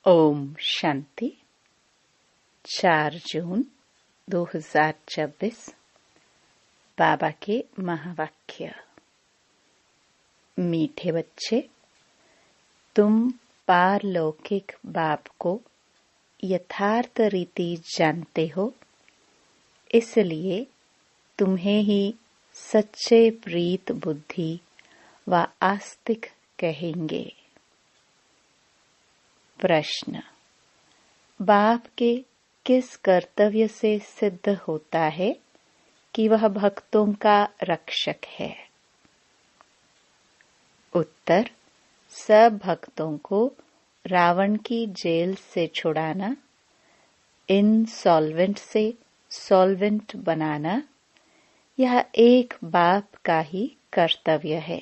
ओम शांति। 4 जून 2026। बाबा के महावाक्य। मीठे बच्चे, तुम पारलौकिक बाप को यथार्थ रीति जानते हो, इसलिए तुम्हें ही सच्चे प्रीत बुद्धि व आस्तिक कहेंगे। प्रश्न: बाप के किस कर्तव्य से सिद्ध होता है कि वह भक्तों का रक्षक है? उत्तर: सब भक्तों को रावण की जेल से छुड़ाना, इनसॉल्वेंट से सॉल्वेंट बनाना, यह एक बाप का ही कर्तव्य है।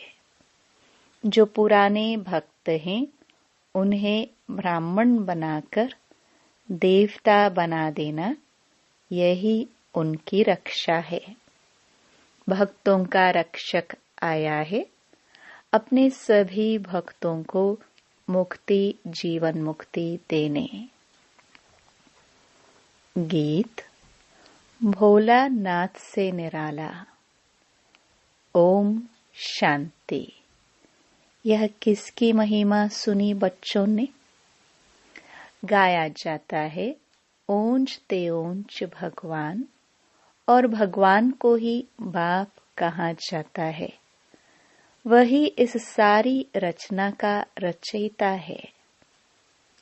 जो पुराने भक्त हैं, उन्हें ब्राह्मण बनाकर देवता बना देना, यही उनकी रक्षा है। भक्तों का रक्षक आया है, अपने सभी भक्तों को मुक्ति, जीवन मुक्ति देने। गीत। भोला नाथ से निराला। ओम शांति। यह किसकी महिमा सुनी बच्चों ने? गाया जाता है, ऊंच ते ऊंच भगवान, और भगवान को ही बाप कहा जाता है। वही इस सारी रचना का रचयिता है।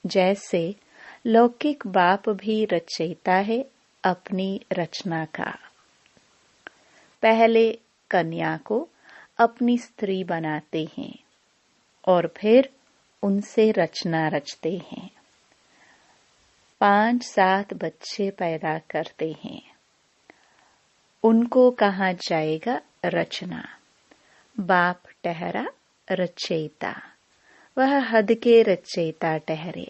जैसे लौकिक बाप भी रचयिता है अपनी रचना का। पहले कन्या को अपनी स्त्री बनाते हैं और फिर उनसे रचना रचते हैं। 5-7 बच्चे पैदा करते हैं। उनको कहा जाएगा रचना। बाप ठहरा रचयिता, वह हद के रचयिता ठहरे।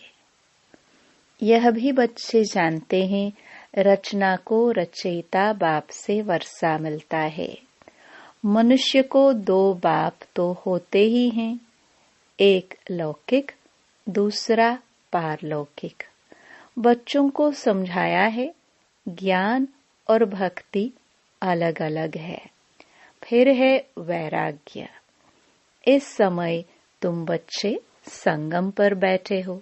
यह भी बच्चे जानते हैं, रचना को रचयिता बाप से वर्षा मिलता है। मनुष्य को 2 बाप तो होते ही हैं, एक लौकिक, दूसरा पारलौकिक। बच्चों को समझाया है, ज्ञान और भक्ति अलग अलग है। फिर है वैराग्य। इस समय तुम बच्चे संगम पर बैठे हो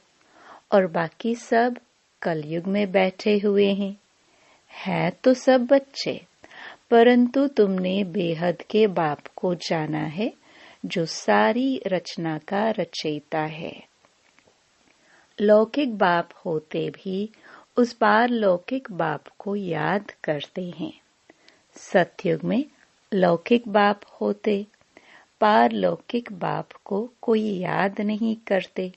और बाकी सब कलयुग में बैठे हुए हैं। है तो सब बच्चे, परंतु तुमने बेहद के बाप को जाना है, जो सारी रचना का रचयिता है। लौकिक बाप होते भी उस पारलौकिक बाप को याद करते हैं। सतयुग में लौकिक बाप होते, पारलौकिक बाप को कोई याद नहीं करते,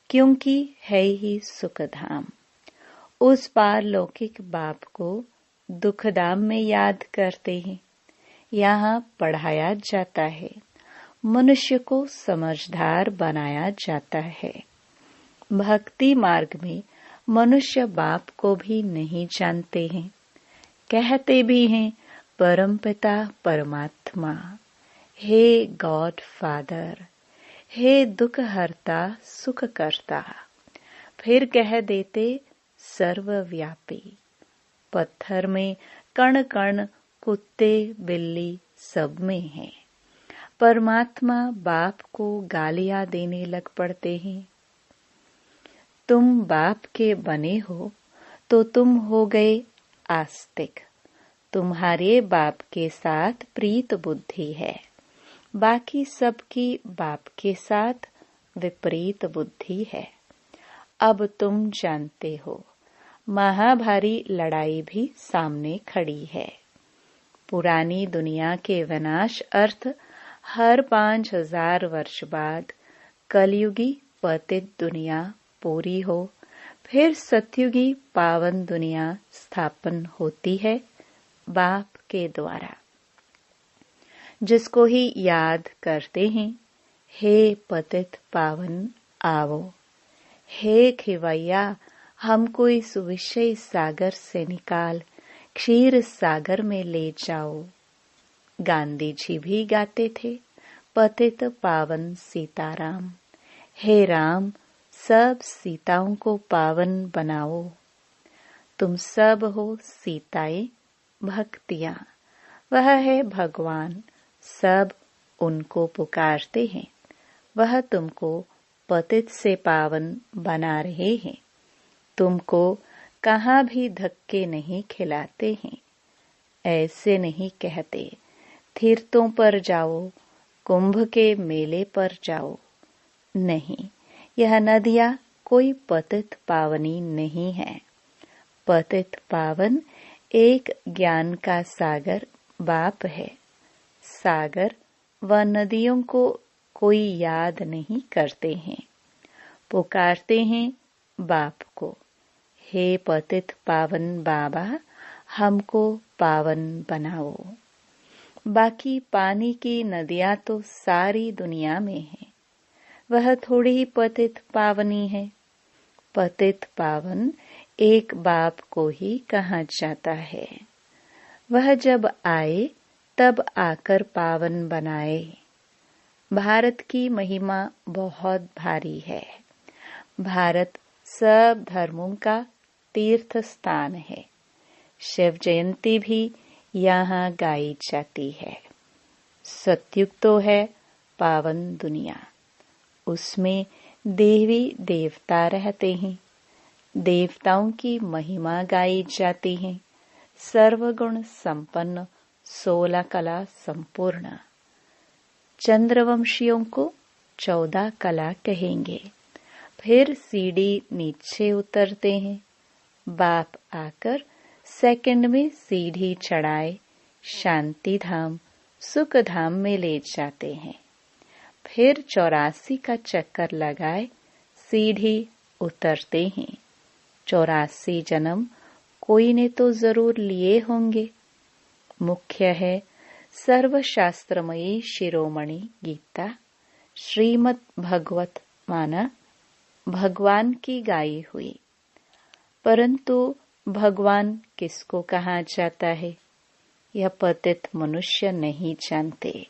क्योंकि है ही सुखधाम। उस पारलौकिक बाप को दुखधाम में याद करते हैं। यहाँ पढ़ाया जाता है, मनुष्य को समझदार बनाया जाता है। भक्ति मार्ग में मनुष्य बाप को भी नहीं जानते हैं। कहते भी हैं परमपिता परमात्मा, हे गॉड फादर, हे दुख हरता सुख करता। फिर कह देते सर्वव्यापी। पत्थर में कण कण, कुत्ते बिल्ली सब में है। परमात्मा बाप को गालियां देने लग पड़ते हैं। तुम बाप के बने हो तो तुम हो गए आस्तिक। तुम्हारे बाप के साथ प्रीत बुद्धि है, बाकी सबकी बाप के साथ विपरीत बुद्धि है। अब तुम जानते हो, महाभारी लड़ाई भी सामने खड़ी है। पुरानी दुनिया के विनाश अर्थ हर 5000 वर्ष बाद कलयुगी पतित दुनिया पूरी हो, फिर सतयुगी पावन दुनिया स्थापन होती है बाप के द्वारा। जिसको ही याद करते हैं, हे पतित पावन आवो, हे खिवैया हमको इस विषय सागर से निकाल क्षीर सागर में ले जाओ। गांधी जी भी गाते थे, पतित पावन सीताराम, हे राम सब सीताओं को पावन बनाओ। तुम सब हो सीताएं भक्तियां, वह है भगवान, सब उनको पुकारते हैं। वह तुमको पतित से पावन बना रहे हैं। तुमको कहाँ भी धक्के नहीं खिलाते हैं। ऐसे नहीं कहते तीर्थों पर जाओ, कुंभ के मेले पर जाओ। नहीं, यह नदियाँ कोई पतित पावनी नहीं है। पतित पावन एक ज्ञान का सागर बाप है। सागर व नदियों को कोई याद नहीं करते हैं, पुकारते हैं बाप को, हे पतित पावन बाबा, हमको पावन बनाओ। बाकी पानी की नदियाँ तो सारी दुनिया में है, वह थोड़ी ही पतित पावनी है। पतित पावन एक बाप को ही कहा जाता है। वह जब आए तब आकर पावन बनाए। भारत की महिमा बहुत भारी है। भारत सब धर्मों का तीर्थ स्थान है। शिव जयंती भी यहाँ गाई जाती है। सतयुग तो है पावन दुनिया, उसमें देवी देवता रहते हैं। देवताओं की महिमा गाई जाती है। सर्वगुण संपन्न, 16 कला संपूर्ण। चंद्रवंशियों को 14 कला कहेंगे। फिर सीढ़ी नीचे उतरते हैं। बाप आकर सेकंड में सीढ़ी चढ़ाए शांति धाम, सुख धाम में ले जाते हैं। फिर 84 का चक्कर लगाए सीढ़ी उतरते हैं। 84 जन्म कोई ने तो जरूर लिए होंगे। मुख्य है सर्वशास्त्रमयी शिरोमणि गीता, श्रीमद् भगवत माना भगवान की गाई हुई। परंतु भगवान किसको कहा जाता है, यह पतित मनुष्य नहीं जानते।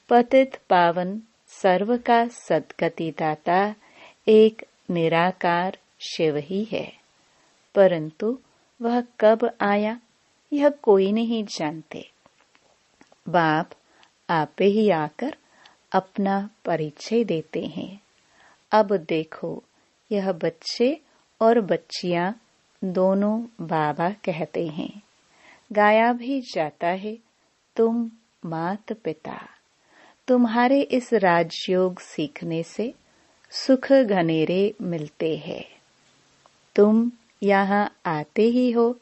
पतित पावन सर्व का सद्गति दाता एक निराकार शिव ही है। परंतु वह कब आया यह कोई नहीं जानते। बाप आपे ही आकर अपना परिचय देते हैं। अब देखो, यह बच्चे और बच्चियां दोनों बाबा कहते हैं। गाया भी जाता है, तुम मात पिता। तुम्हारे इस राजयोग सीखने से सुख घनेरे मिलते हैं। तुम यहाँ आते ही हो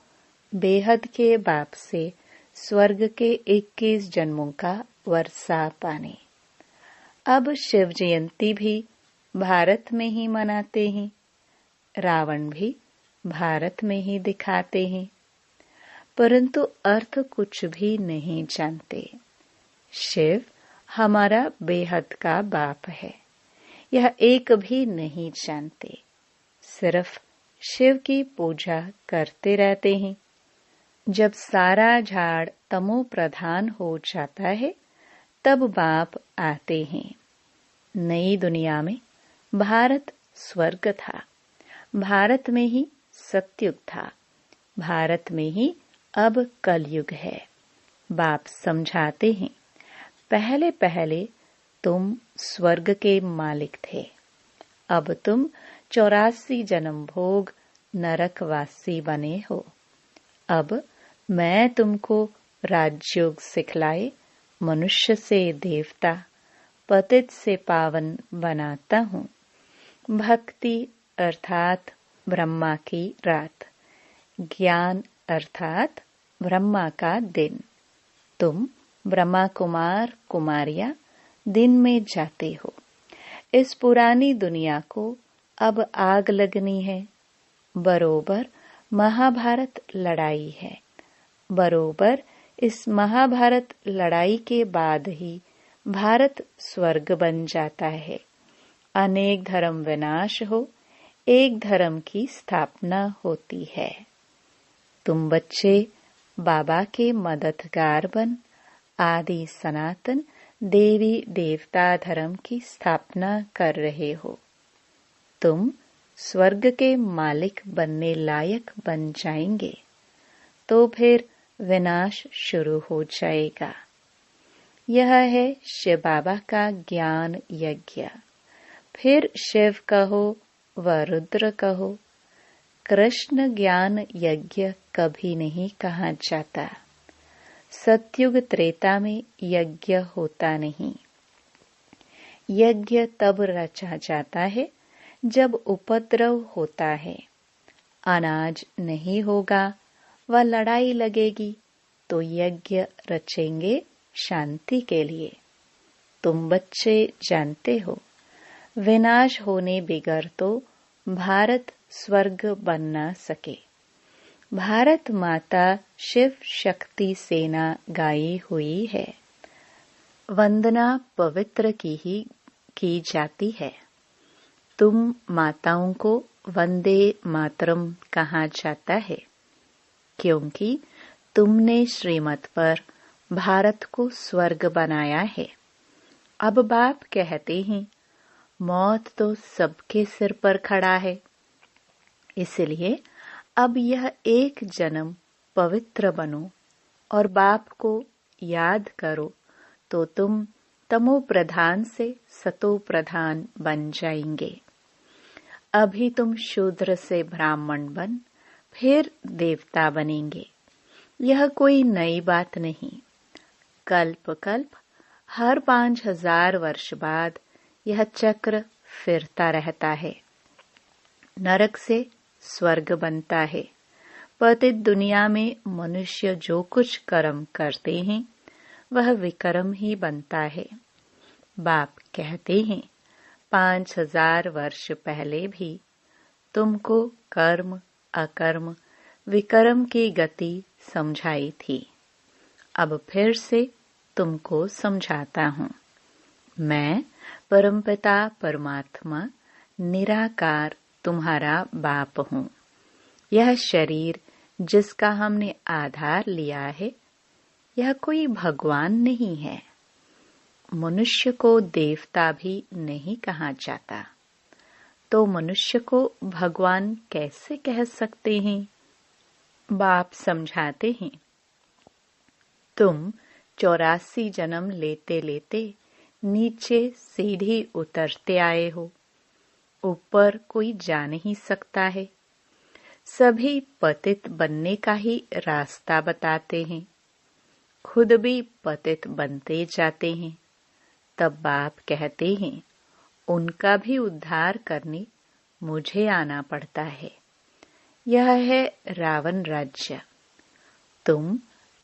बेहद के बाप से स्वर्ग के 21 जन्मों का वर्षा पाने। अब शिव जयंती भी भारत में ही मनाते हैं। रावण भी भारत में ही दिखाते हैं, परंतु अर्थ कुछ भी नहीं जानते। शिव हमारा बेहद का बाप है, यह एक भी नहीं जानते। सिर्फ शिव की पूजा करते रहते हैं। जब सारा झाड़ तमो प्रधान हो जाता है तब बाप आते हैं। नई दुनिया में भारत स्वर्ग था, भारत में ही सतयुग था, भारत में ही अब कलयुग है। बाप समझाते हैं, पहले पहले तुम स्वर्ग के मालिक थे, अब तुम 84 जन्म भोग नरकवासी बने हो। अब मैं तुमको राजयोग सिखलाए मनुष्य से देवता, पतित से पावन बनाता हूँ। भक्ति अर्थात ब्रह्मा की रात, ज्ञान अर्थात ब्रह्मा का दिन। तुम ब्रह्मा कुमार कुमारियां दिन में जाते हो। इस पुरानी दुनिया को अब आग लगनी है। बरोबर महाभारत लड़ाई है। बरोबर इस महाभारत लड़ाई के बाद ही भारत स्वर्ग बन जाता है। अनेक धर्म विनाश हो, एक धर्म की स्थापना होती है। तुम बच्चे बाबा के मददगार बन आदि सनातन देवी देवता धर्म की स्थापना कर रहे हो। तुम स्वर्ग के मालिक बनने लायक बन जाएंगे तो फिर विनाश शुरू हो जाएगा। यह है शिव बाबा का ज्ञान यज्ञ। फिर शिव कहो व रुद्र कहो, कृष्ण ज्ञान यज्ञ कभी नहीं कहा जाता। सतयुग त्रेता में यज्ञ होता नहीं। यज्ञ तब रचा जाता है जब उपद्रव होता है, अनाज नहीं होगा व लड़ाई लगेगी, तो यज्ञ रचेंगे शांति के लिए। तुम बच्चे जानते हो, विनाश होने बिगर तो भारत स्वर्ग बन न सके। भारत माता शिव शक्ति सेना गाई हुई है। वंदना पवित्र की ही की जाती है। तुम माताओं को वंदे मातरम कहा जाता है, क्योंकि तुमने श्रीमत पर भारत को स्वर्ग बनाया है। अब बाप कहते हैं, मौत तो सबके सिर पर खड़ा है, इसलिए अब यह एक जन्म पवित्र बनो और बाप को याद करो, तो तुम तमो प्रधान से सतो प्रधान बन जाएंगे। अभी तुम शूद्र से ब्राह्मण बन फिर देवता बनेंगे। यह कोई नई बात नहीं। कल्प कल्प हर 5000 वर्ष बाद यह चक्र फिरता रहता है। नरक से स्वर्ग बनता है। पतित दुनिया में मनुष्य जो कुछ कर्म करते हैं वह विकर्म ही बनता है। बाप कहते हैं, 5000 वर्ष पहले भी तुमको कर्म अकर्म विकर्म की गति समझाई थी। अब फिर से तुमको समझाता हूँ। मैं परमपिता परमात्मा निराकार तुम्हारा बाप हूँ। यह शरीर जिसका हमने आधार लिया है, यह कोई भगवान नहीं है। मनुष्य को देवता भी नहीं कहा जाता, तो मनुष्य को भगवान कैसे कह सकते हैं? बाप समझाते हैं, तुम 84 जन्म लेते लेते नीचे सीढ़ी उतरते आए हो। ऊपर कोई जा नहीं सकता है। सभी पतित बनने का ही रास्ता बताते हैं, खुद भी पतित बनते जाते हैं। तब बाप कहते हैं, उनका भी उद्धार करने मुझे आना पड़ता है। यह है रावण राज्य। तुम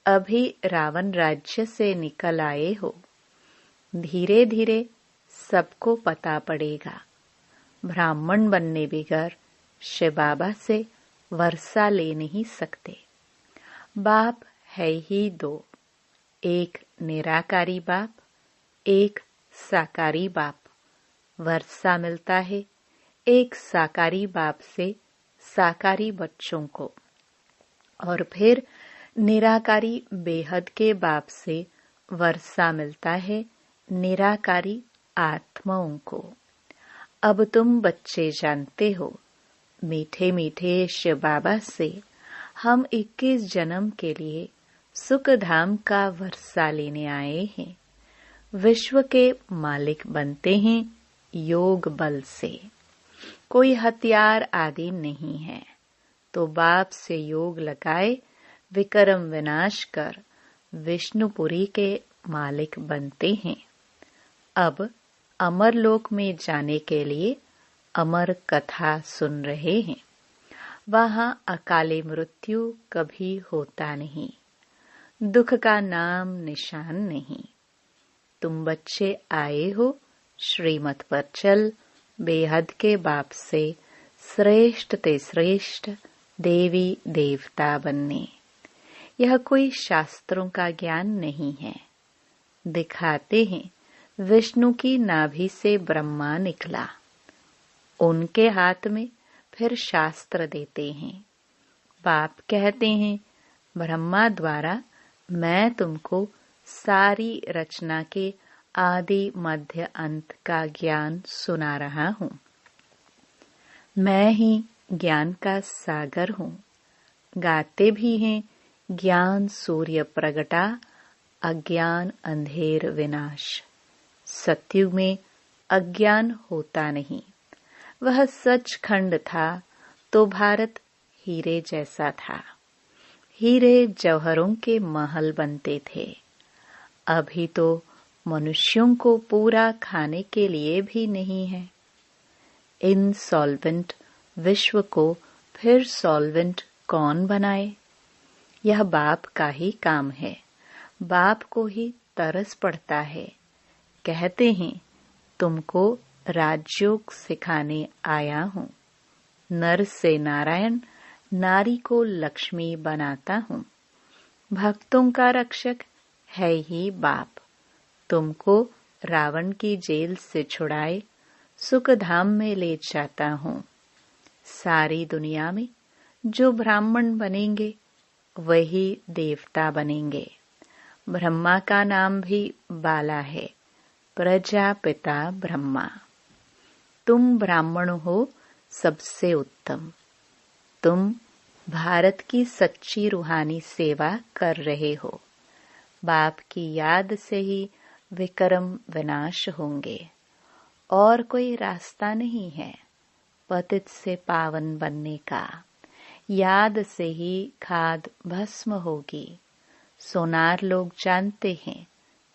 अभी रावण राज्य से निकल आए हो। धीरे धीरे सबको पता पड़ेगा। ब्राह्मण बनने बिगर शिव बाबा से वर्षा ले नहीं सकते। बाप है ही दो, एक निराकारी बाप, एक साकारी बाप। वर्षा मिलता है एक साकारी बाप से साकारी बच्चों को, और फिर निराकारी बेहद के बाप से वर्षा मिलता है निराकारी आत्माओं को। अब तुम बच्चे जानते हो, मीठे मीठे शिव बाबा से हम 21 जन्म के लिए सुख धाम का वर्षा लेने आए हैं। विश्व के मालिक बनते हैं योग बल से। कोई हथियार आदि नहीं है, तो बाप से योग लगाए विक्रम विनाश कर विष्णुपुरी के मालिक बनते हैं। अब अमर लोक में जाने के लिए अमर कथा सुन रहे हैं। वहां अकाले मृत्यु कभी होता नहीं, दुख का नाम निशान नहीं। तुम बच्चे आए हो श्रीमत पर चल बेहद के बाप से श्रेष्ठ ते श्रेष्ठ देवी देवता बनने। यह कोई शास्त्रों का ज्ञान नहीं है। दिखाते हैं विष्णु की नाभि से ब्रह्मा निकला, उनके हाथ में फिर शास्त्र देते हैं। बाप कहते हैं, ब्रह्मा द्वारा मैं तुमको सारी रचना के आदि मध्य अंत का ज्ञान सुना रहा हूँ। मैं ही ज्ञान का सागर हूँ। गाते भी हैं ज्ञान सूर्य प्रगटा, अज्ञान अंधेर विनाश। सतयुग में अज्ञान होता नहीं। वह सचखंड था तो भारत हीरे जैसा था। हीरे जौहरों के महल बनते थे। अभी तो मनुष्यों को पूरा खाने के लिए भी नहीं है। इनसॉल्वेंट विश्व को फिर सॉल्वेंट कौन बनाए? यह बाप का ही काम है। बाप को ही तरस पड़ता है। कहते हैं तुमको राजयोग सिखाने आया हूँ। नर से नारायण, नारी को लक्ष्मी बनाता हूँ। भक्तों का रक्षक है ही बाप। तुमको रावण की जेल से छुड़ाए सुख धाम में ले जाता हूँ। सारी दुनिया में जो ब्राह्मण बनेंगे वही देवता बनेंगे। ब्रह्मा का नाम भी बाला है, प्रजापिता ब्रह्मा। तुम ब्राह्मण हो सबसे उत्तम। तुम भारत की सच्ची रूहानी सेवा कर रहे हो। बाप की याद से ही विक्रम विनाश होंगे। और कोई रास्ता नहीं है पतित से पावन बनने का। याद से ही खाद भस्म होगी। सोनार लोग जानते हैं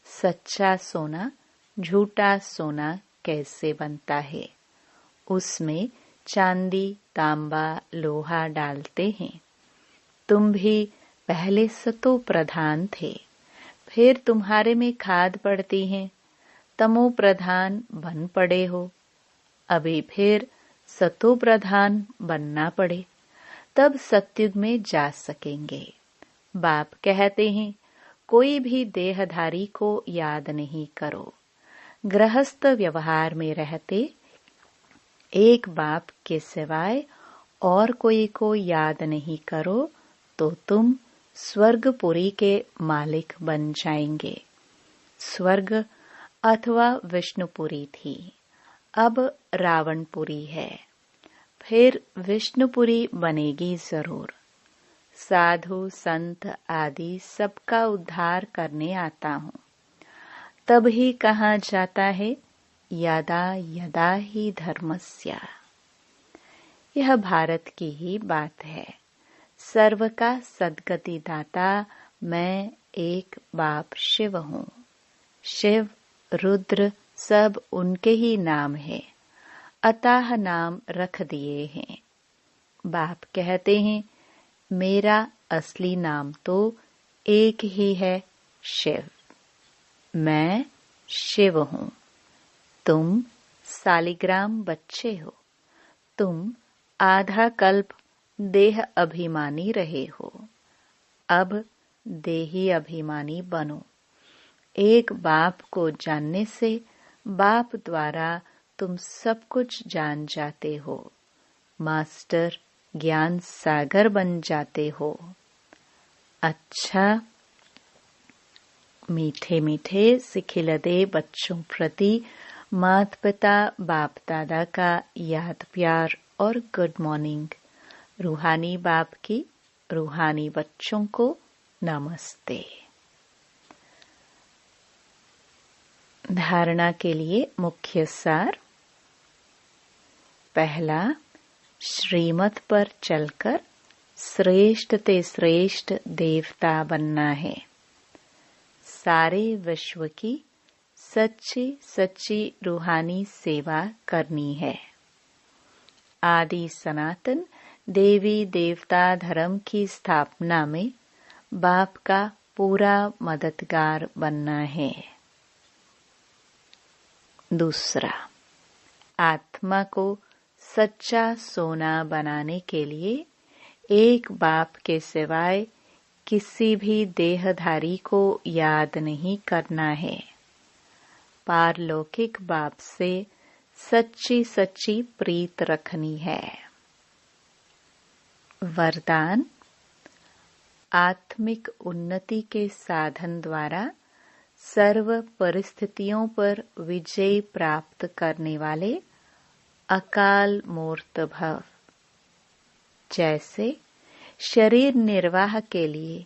सच्चा सोना झूठा सोना कैसे बनता है। उसमें चांदी तांबा लोहा डालते हैं। तुम भी पहले सतो प्रधान थे, फिर तुम्हारे में खाद पड़ती है, तमो प्रधान बन पड़े हो। अभी फिर सतो प्रधान बनना पड़े, तब सतयुग में जा सकेंगे। बाप कहते हैं कोई भी देहधारी को याद नहीं करो। गृहस्थ व्यवहार में रहते एक बाप के सिवाय और कोई को याद नहीं करो तो तुम स्वर्गपुरी के मालिक बन जाएंगे। स्वर्ग अथवा विष्णुपुरी थी, अब रावणपुरी है, फिर विष्णुपुरी बनेगी जरूर। साधु संत आदि सबका उद्धार करने आता हूँ। तब ही कहा जाता है यदा यदा ही धर्मस्य। यह भारत की ही बात है। सर्व का सद्गति दाता मैं एक बाप शिव हूँ। शिव रुद्र सब उनके ही नाम है, अतः नाम रख दिए हैं। बाप कहते हैं मेरा असली नाम तो एक ही है, शिव। मैं शिव हूँ। तुम सालिग्राम बच्चे हो। तुम आधा कल्प देह अभिमानी रहे हो, अब देही अभिमानी बनो। एक बाप को जानने से बाप द्वारा तुम सब कुछ जान जाते हो। मास्टर ज्ञान सागर बन जाते हो। अच्छा, मीठे मीठे सिखिलदे बच्चों प्रति माता पिता बाप दादा का याद प्यार और गुड मॉर्निंग। रूहानी बाप की रूहानी बच्चों को नमस्ते। धारणा के लिए मुख्य सार। पहला, श्रीमत पर चलकर श्रेष्ठ ते श्रेष्ठ देवता बनना है। सारे विश्व की सच्ची सच्ची रूहानी सेवा करनी है। आदि सनातन देवी देवता धर्म की स्थापना में बाप का पूरा मददगार बनना है। दूसरा, आत्मा को सच्चा सोना बनाने के लिए एक बाप के सिवाय किसी भी देहधारी को याद नहीं करना है। पारलौकिक बाप से सच्ची सच्ची प्रीत रखनी है। वरदान, आत्मिक उन्नति के साधन द्वारा सर्व परिस्थितियों पर विजय प्राप्त करने वाले अकाल मूर्त भव। जैसे शरीर निर्वाह के लिए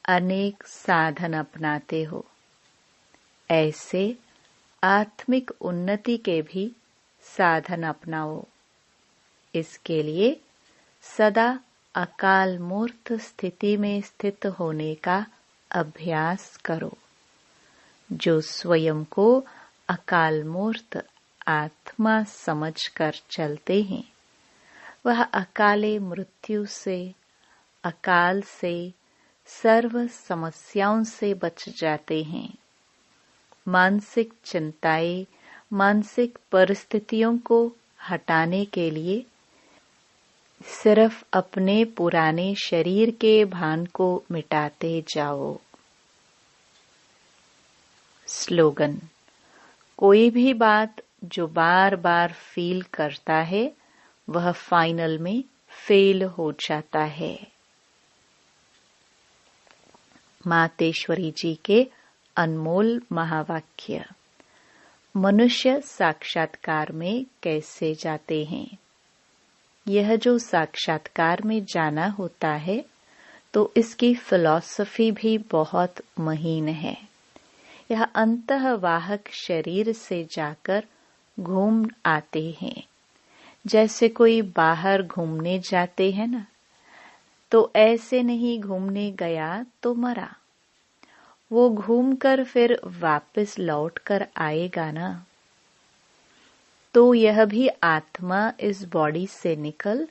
अनेक साधन अपनाते हो, ऐसे आत्मिक उन्नति के भी साधन अपनाओ। इसके लिए सदा अकाल मूर्त स्थिति में स्थित होने का अभ्यास करो। जो स्वयं को अकाल मूर्त आत्मा समझकर चलते हैं, वह अकाले मृत्यु से, अकाल से, सर्व समस्याओं से बच जाते हैं। मानसिक चिंताएं, मानसिक परिस्थितियों को हटाने के लिए सिर्फ अपने पुराने शरीर के भान को मिटाते जाओ। स्लोगन: कोई भी बात जो बार बार फील करता है, वह फाइनल में फेल हो जाता है। मातेश्वरी जी के अनमोल महावाक्य। मनुष्य साक्षात्कार में कैसे जाते हैं? यह जो साक्षात्कार में जाना होता है, तो इसकी फिलॉसफी भी बहुत महीन है। यह अंतःवाहक शरीर से जाकर घूम आते हैं। जैसे कोई बाहर घूमने जाते हैं ना, तो ऐसे नहीं घूमने गया तो मरा। वो घूमकर फिर वापस लौट कर आएगा ना। तो यह भी आत्मा इस बॉडी से निकल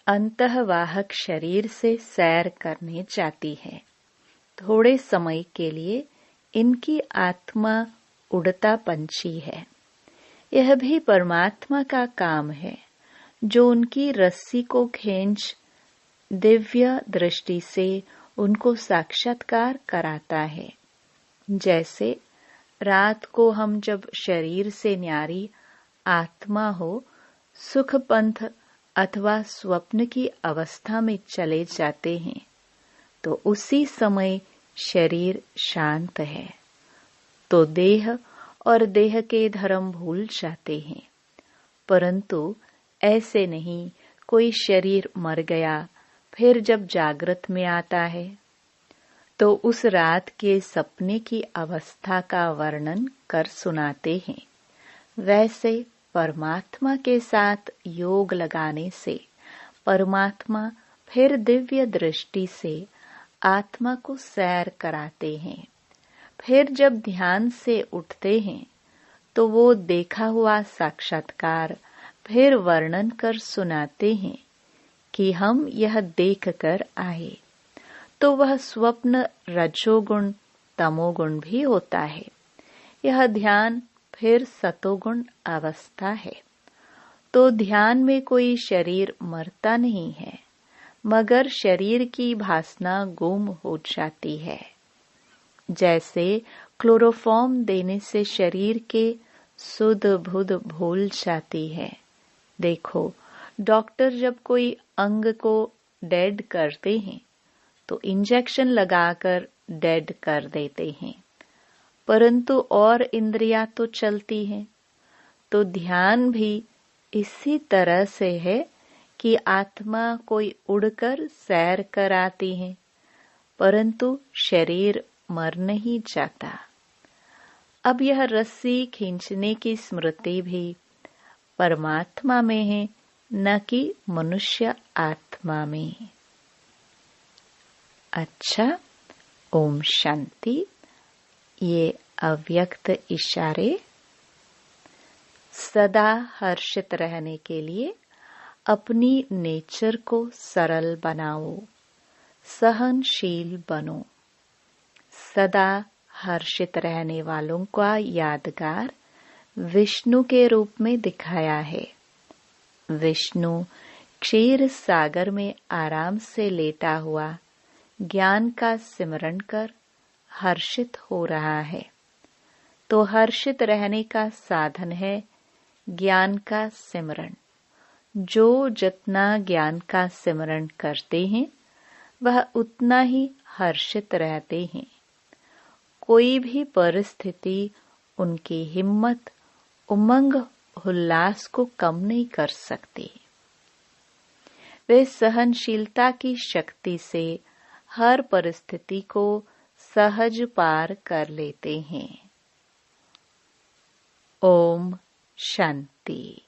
अंतःवाहक शरीर से सैर करने जाती है। थोड़े समय के लिए इनकी आत्मा उड़ता पंछी है। यह भी परमात्मा का काम है, जो उनकी रस्सी को खींच दिव्य दृष्टि से उनको साक्षात्कार कराता है। जैसे रात को हम जब शरीर से न्यारी आत्मा हो सुख पंथ अथवा स्वप्न की अवस्था में चले जाते हैं, तो उसी समय शरीर शांत है, तो देह और देह के धर्म भूल जाते हैं। परंतु ऐसे नहीं, कोई शरीर मर गया, फिर जब जागृत में आता है, तो उस रात के सपने की अवस्था का वर्णन कर सुनाते हैं। वैसे परमात्मा के साथ योग लगाने से परमात्मा फिर दिव्य दृष्टि से आत्मा को सैर कराते हैं। फिर जब ध्यान से उठते हैं, तो वो देखा हुआ साक्षात्कार फिर वर्णन कर सुनाते हैं कि हम यह देख कर आए। तो वह स्वप्न रजोगुण तमोगुण भी होता है। यह ध्यान फिर सतोगुण अवस्था है। तो ध्यान में कोई शरीर मरता नहीं है, मगर शरीर की भासना गुम हो जाती है। जैसे क्लोरोफॉर्म देने से शरीर के सुध बुध भूल जाती है। देखो, डॉक्टर जब कोई अंग को डेड करते हैं, तो इंजेक्शन लगाकर डेड कर देते हैं, परंतु और इंद्रियां तो चलती हैं। तो ध्यान भी इसी तरह से है कि आत्मा कोई उड़कर सैर कर आती है, परंतु शरीर मर नहीं जाता। अब यह रस्सी खींचने की स्मृति भी परमात्मा में है, न कि मनुष्य आत्मा में। अच्छा, ओम शांति। ये अव्यक्त इशारे। सदा हर्षित रहने के लिए अपनी नेचर को सरल बनाओ, सहनशील बनो। सदा हर्षित रहने वालों का यादगार विष्णु के रूप में दिखाया है। विष्णु क्षीर सागर में आराम से लेटा हुआ ज्ञान का सिमरण कर हर्षित हो रहा है। तो हर्षित रहने का साधन है ज्ञान का सिमरण। जो जितना ज्ञान का सिमरण करते हैं, वह उतना ही हर्षित रहते हैं। कोई भी परिस्थिति उनकी हिम्मत, उमंग उल्लास को कम नहीं कर सकते। वे सहनशीलता की शक्ति से हर परिस्थिति को सहज पार कर लेते हैं। ओम शांति।